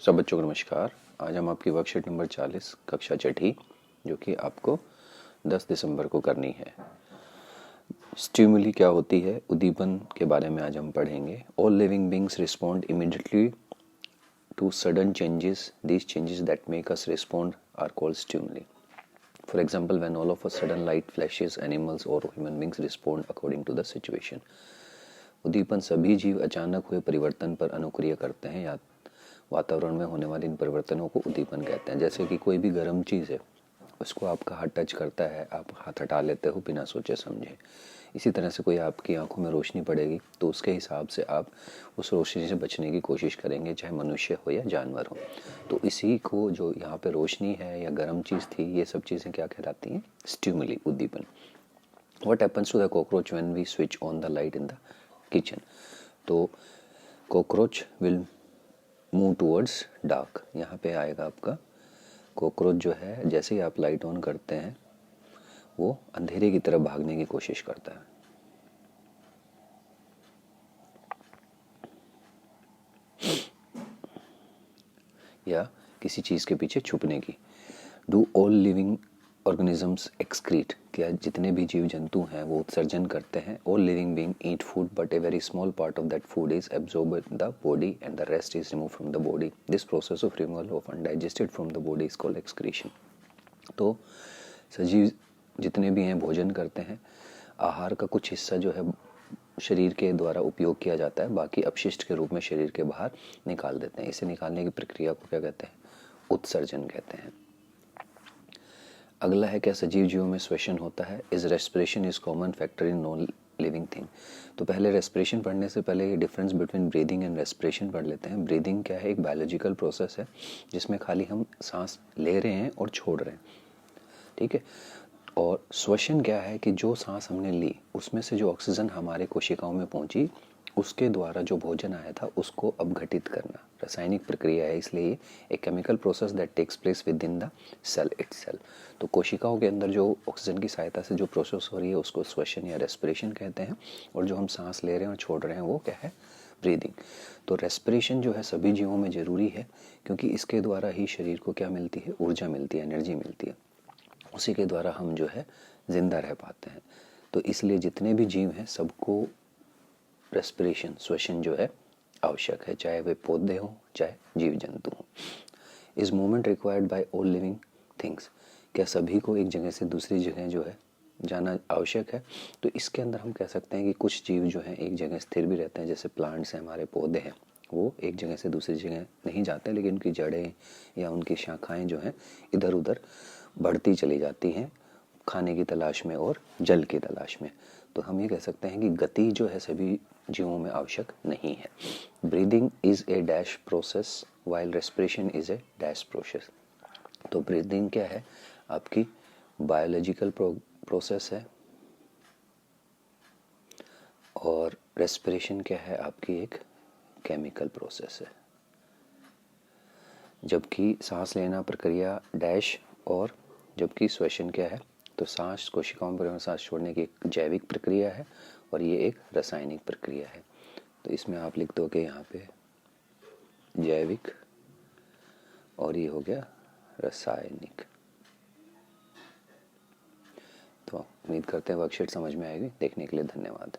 सब बच्चों को नमस्कार। आज हम आपकी वर्कशीट नंबर 40 कक्षा छठी जो कि आपको 10 दिसंबर को करनी है। स्टिमुली क्या होती है, उद्दीपन के बारे में आज हम पढ़ेंगे। All living beings respond immediately to sudden changes. These changes that make us respond are called stimuli. For example, when all of a sudden light flashes, animals or human beings respond according to the situation. उद्दीपन सभी जीव अचानक हुए परिवर्तन पर अनुक्रिया करते हैं या वातावरण में होने वाले इन परिवर्तनों को उद्दीपन कहते हैं। जैसे कि कोई भी गर्म चीज़ है, उसको आपका हाथ टच करता है, आप हाथ हटा लेते हो बिना सोचे समझे। इसी तरह से कोई आपकी आंखों में रोशनी पड़ेगी तो उसके हिसाब से आप उस रोशनी से बचने की कोशिश करेंगे, चाहे मनुष्य हो या जानवर हो। तो इसी को जो यहाँ पे रोशनी है या गर्म चीज़ थी, ये सब चीज़ें क्या कहलाती हैं? स्टिमुली, उद्दीपन। What happens to the cockroach when we switch on the light in the kitchen? तो cockroach will move towards dark. यहाँ पे आएगा आपका कॉकरोच जो है, जैसे ही आप लाइट ऑन करते हैं वो अंधेरे की तरफ भागने की कोशिश करता है। या किसी चीज़ के पीछे छुपने की। Do all living organisms excrete? क्या जितने भी जीव जंतु हैं वो उत्सर्जन करते हैं? All living being eat food but a very small part of that food is absorb in the body and the rest is remove from the body. This process of removal of undigested from the body is called excretion. तो सजीव जितने भी हैं भोजन करते हैं, आहार का कुछ हिस्सा जो है शरीर के द्वारा उपयोग किया जाता है, बाकी अपशिष्ट के रूप में शरीर के बाहर निकाल देते हैं। इसे निकालने की प्रक्रिया को क्या कहते हैं? उत्सर्जन कहते हैं। अगला है, क्या सजीव जीवों में श्वसन होता है? Is respiration is common factor in non living thing? तो पहले रेस्पिरेशन पढ़ने से पहले ये difference between breathing and respiration पढ़ लेते हैं। ब्रीदिंग क्या है? एक बायोलॉजिकल प्रोसेस है जिसमें खाली हम सांस ले रहे हैं और छोड़ रहे हैं, ठीक है। और श्वसन क्या है कि जो सांस हमने ली उसमें से जो ऑक्सीजन हमारे कोशिकाओं में पहुंची, उसके द्वारा जो भोजन आया था उसको अपघटित करना रासायनिक प्रक्रिया है, इसलिए एक chemical process that takes place within the cell itself. तो कोशिकाओं के अंदर जो ऑक्सीजन की सहायता से जो प्रोसेस हो रही है उसको श्वसन या रेस्पिरेशन कहते हैं। और जो हम सांस ले रहे हैं और छोड़ रहे हैं वो क्या है? ब्रीदिंग। तो रेस्पिरेशन जो है सभी जीवों में ज़रूरी है, क्योंकि इसके द्वारा ही शरीर को क्या मिलती है? ऊर्जा मिलती है, एनर्जी मिलती है। उसी के द्वारा हम जो है जिंदा रह पाते हैं। तो इसलिए जितने भी जीव हैं सबको रेस्पिरेशन, श्वसन जो है आवश्यक है, चाहे वे पौधे हों चाहे जीव जंतु हों। Is movement required by all living things? क्या सभी को एक जगह से दूसरी जगह जो है जाना आवश्यक है? तो इसके अंदर हम कह सकते हैं कि कुछ जीव जो हैं एक जगह स्थिर भी रहते हैं, जैसे प्लांट्स हैं, हमारे पौधे हैं, वो एक जगह से दूसरी जगह नहीं जाते, लेकिन उनकी जड़ें या उनकी शाखाएं जो हैं इधर उधर बढ़ती चली जाती हैं खाने की तलाश में और जल की तलाश में। तो हम ये कह सकते हैं कि गति जो है सभी जीवों में आवश्यक नहीं है। Breathing is a dash process while respiration is a dash process. तो ब्रीदिंग क्या है? आपकी बायोलॉजिकल प्रोसेस है, और रेस्पिरेशन क्या है? आपकी एक केमिकल प्रोसेस है। जबकि सांस लेना प्रक्रिया डैश, और जबकि श्वसन क्या है? तो सांस कोशिकाओं पर सांस छोड़ने की एक जैविक प्रक्रिया है और ये एक रासायनिक प्रक्रिया है। तो इसमें आप लिख दो कि यहाँ पे जैविक और ये हो गया रासायनिक। तो उम्मीद करते हैं वर्कशीट समझ में आएगी। देखने के लिए धन्यवाद।